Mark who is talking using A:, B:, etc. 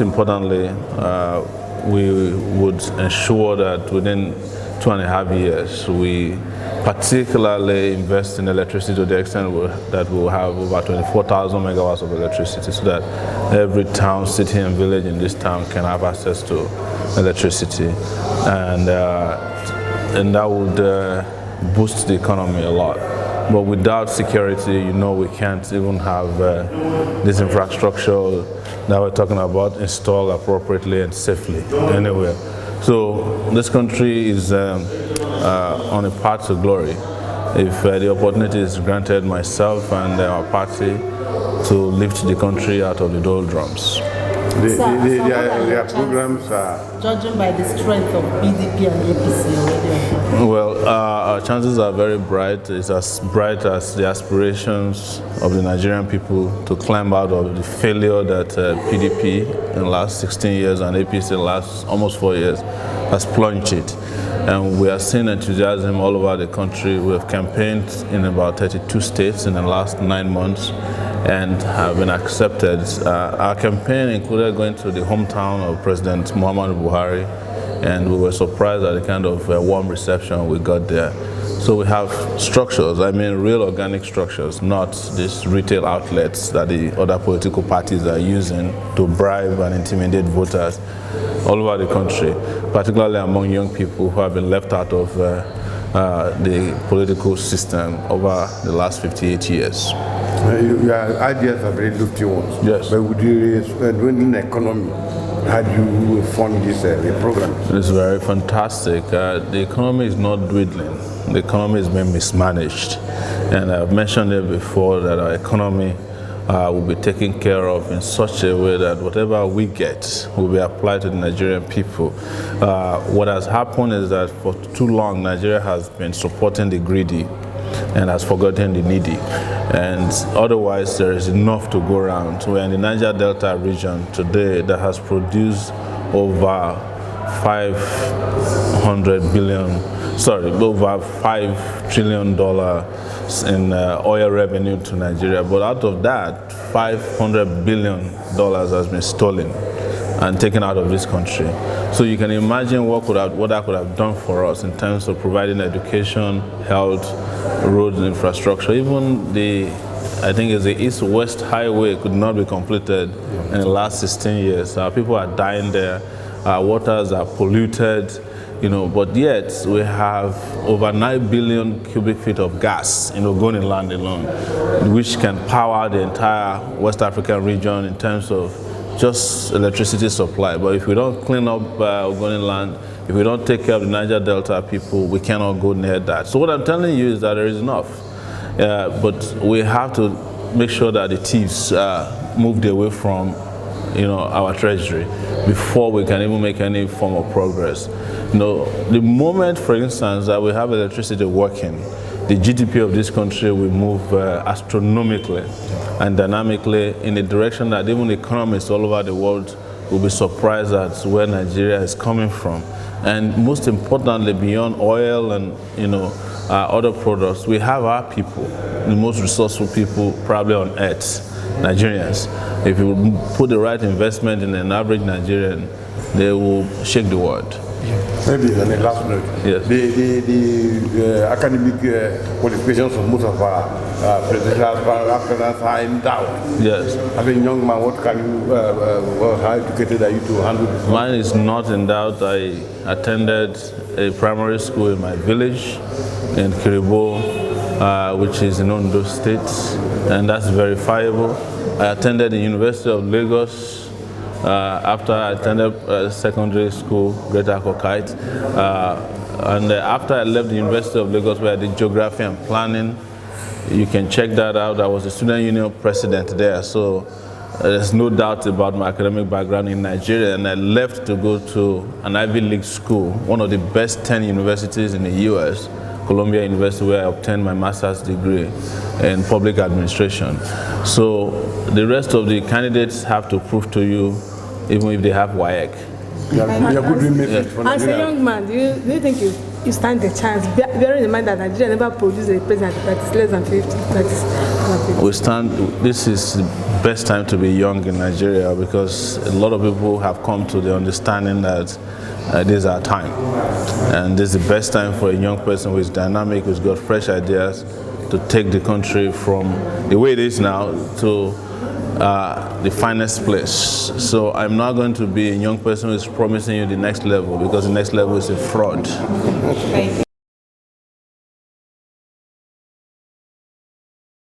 A: most importantly, we would ensure that within 2.5 years, we particularly invest in electricity to the extent that we'll have over 24,000 megawatts of electricity, so that every town, city, and village in this town can have access to electricity, and that would boost the economy a lot. But without security, we can't even have this infrastructure that we're talking about installed appropriately and safely anywhere. So this country is on a path to glory. If the opportunity is granted myself and our party to lift the country out of the doldrums.
B: Their programs are... Judging by the strength of PDP and APC already.
A: Well, our chances are very bright. It's as bright as the aspirations of the Nigerian people to climb out of the failure that PDP in the last 16 years and APC in the last almost 4 years has plunged it. And we are seeing enthusiasm all over the country. We have campaigned in about 32 states in the last 9 months and have been accepted. Our campaign included going to the hometown of President Muhammadu Buhari, and we were surprised at the kind of warm reception we got there. So we have structures, real organic structures, not these retail outlets that the other political parties are using to bribe and intimidate voters all over the country, particularly among young people who have been left out of the political system over the last 58 years.
C: Your ideas are very lofty ones.
A: Yes.
C: But with the dwindling economy, how do you fund this program?
A: It's very fantastic. The economy is not dwindling. The economy is being mismanaged. And I've mentioned it before that our economy will be taken care of in such a way that whatever we get will be applied to the Nigerian people. What has happened is that for too long, Nigeria has been supporting the greedy and has forgotten the needy. And otherwise, there is enough to go around. We're in the Niger Delta region today that has produced over $5 trillion in oil revenue to Nigeria. But out of that, $500 billion has been stolen and taken out of this country. So you can imagine what that could have done for us in terms of providing education, health, roads, infrastructure. Even I think it's the East-West Highway could not be completed in the last 16 years. People are dying there. Our waters are polluted, but yet we have over 9 billion cubic feet of gas in Ogoni land alone, which can power the entire West African region in terms of just electricity supply. But if we don't clean up Ogoni land, if we don't take care of the Niger Delta people, we cannot go near that. So what I'm telling you is that there is enough. But we have to make sure that the thieves moved away from our treasury before we can even make any form of progress. The moment, for instance, that we have electricity working, the GDP of this country will move astronomically and dynamically in a direction that even economists all over the world will be surprised at where Nigeria is coming from. And most importantly, beyond oil and other products, we have our people, the most resourceful people probably on earth, Nigerians. If you put the right investment in an average Nigerian, they will shake the world.
C: Maybe on the last note,
A: yes.
C: The academic qualifications of most of our presidential aspirants are in doubt.
A: Yes.
C: As a young man, what can you, how educated are you to handle this?
A: Mine is not in doubt. I attended a primary school in my village in Kiribo, which is in Ondo State, and that's verifiable. I attended the University of Lagos after I attended secondary school, Greater Akokite. And after I left the University of Lagos, where I did geography and planning, you can check that out. I was the student union president there, so there's no doubt about my academic background in Nigeria. And I left to go to an Ivy League school, one of the best 10 universities in the US, Columbia University, where I obtained my master's degree in public administration. So the rest of the candidates have to prove to you, even if they have WAEC.
D: As a young man, do you think you stand a chance, bearing in mind that Nigeria never produced a president that is less than 50?
A: We stand, this is the best time to be young in Nigeria because a lot of people have come to the understanding that this is our time. And this is the best time for a young person who is dynamic, who's got fresh ideas, to take the country from the way it is now to the finest place. So I'm not going to be a young person who is promising you the next level, because the next level is a fraud.
B: Thank you.